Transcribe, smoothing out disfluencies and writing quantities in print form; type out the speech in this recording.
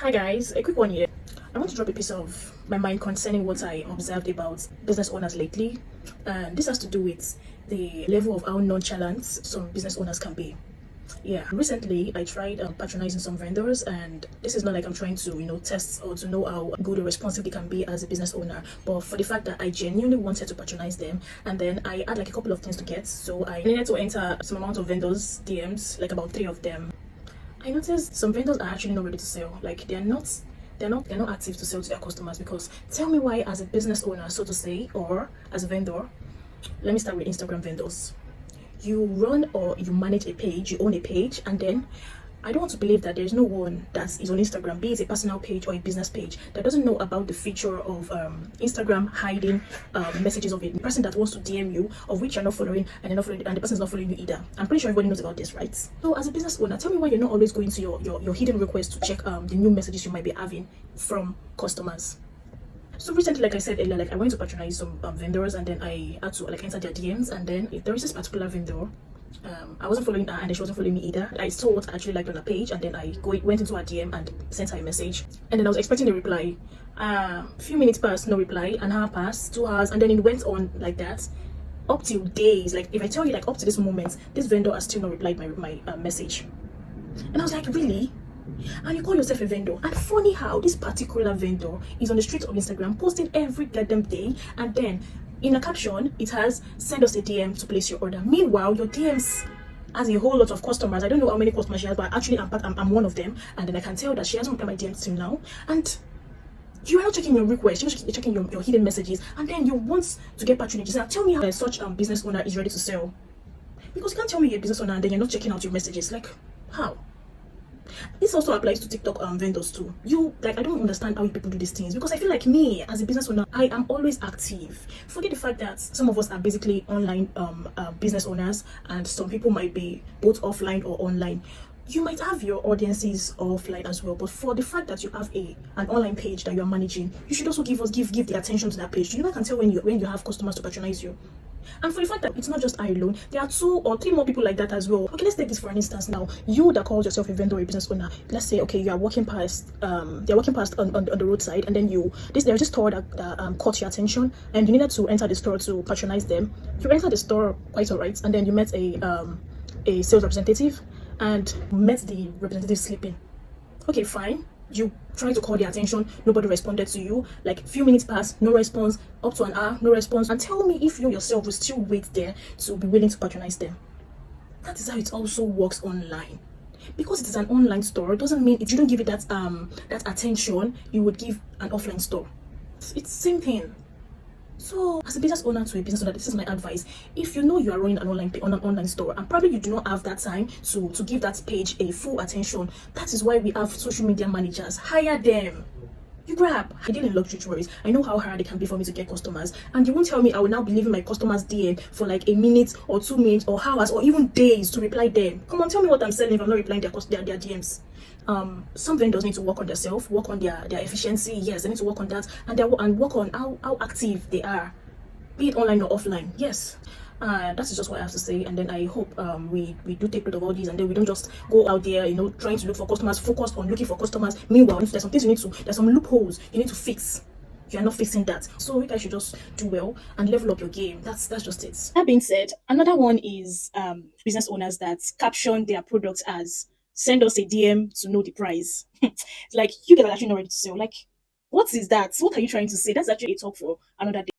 Hi guys, a quick one here. I want to drop a piece of my mind concerning what I observed about business owners lately. And this has to do with the level of how nonchalant some business owners can be. Yeah, recently I tried patronizing some vendors, and this is not like I'm trying to, test or to know how good or responsive they can be as a business owner, but for the fact that I genuinely wanted to patronize them, and then I had like a couple of things to get, so I needed to enter some amount of vendors' DMs, like about 3 of them. I noticed some vendors are actually not ready to sell. Like they're not active to sell to their customers, because tell me why, as a business owner, so to say, or as a vendor. Let me start with Instagram vendors. You run or you manage a page, you own a page, and then I don't want to believe that there's no one that is on Instagram, be it a personal page or a business page, that doesn't know about the feature of Instagram hiding messages of a person that wants to DM you, of which you're not following, and you're not following, and the person's not following you either. I'm pretty sure everybody knows about this, right? So, as a business owner, tell me why you're not always going to your hidden requests to check the new messages you might be having from customers. So recently, like I said earlier, like I went to patronize some vendors, and then I had to like enter their DMs, and then if there is this particular vendor, I wasn't following her and she wasn't following me either. I saw what I actually liked on her page, and then went into her DM and sent her a message, and then I was expecting a reply. A few minutes passed, no reply. An hour passed, 2 hours, and then it went on like that up till days. Like if I tell you, like up to this moment, this vendor has still not replied my message, and I was like, really? And you call yourself a vendor? And funny how this particular vendor is on the streets of Instagram posting every goddamn day, and then in a caption it has "send us a DM to place your order." Meanwhile, your DMs has a whole lot of customers. I don't know how many customers she has, but actually I'm one of them, and then I can tell that she hasn't replied my DMs till now. And you are not checking your requests, you're checking your hidden messages, and then you want to get patronage. Now tell me how such business owner is ready to sell, because you can't tell me you're a business owner and then you're not checking out your messages. Like, how? This also applies to TikTok vendors too. You, like, I don't understand how you people do these things, because I feel like me as a business owner, I am always active. Forget the fact that some of us are basically online business owners, and some people might be both offline or online. You might have your audiences offline as well, but for the fact that you have an online page that you are managing, you should also give the attention to that page. You know, I can tell when you have customers to patronize you. And for the fact that it's not just I alone, there are 2 or 3 more people like that as well. Okay, let's take this for an instance now. You that calls yourself a vendor or a business owner, let's say, okay, you are walking past, they're walking past on the roadside, and then there's this store that caught your attention, and you needed to enter the store to patronize them. You entered the store quite alright, and then you met a sales representative, and met the representative sleeping. Okay, fine. You trying to call their attention, nobody responded to you. Like few minutes passed, no response. Up to an hour, no response. And tell me if you yourself will still wait there to be willing to patronize them. That is how it also works online. Because it is an online store, it doesn't mean if you don't give it that attention you would give an offline store. It's the same thing. So, as a business owner to a business owner, this is my advice. If you know you are running an online store, and probably you do not have that time to give that page a full attention, that is why we have social media managers. Hire them. You grab. I deal in luxury jewelries. I know how hard it can be for me to get customers, and you won't tell me I will now be leaving my customers DM for like a minute or 2 minutes or hours or even days to reply them. Come on, tell me what I'm selling if I'm not replying their DMs. Some vendors need to work on themselves, work on their efficiency. Yes, they need to work on that, and work on how active they are, be it online or offline. Yes. That is just what I have to say, and then I hope we do take note of all these, and then we don't just go out there, trying to look for customers, focused on looking for customers. Meanwhile, there's some things there's some loopholes you need to fix. You are not fixing that, so you guys should just do well and level up your game. That's just it. That being said, another one is business owners that caption their products as "send us a DM to know the price." Like, you guys are actually not ready to sell. Like, what is that? What are you trying to say? That's actually a talk for another day.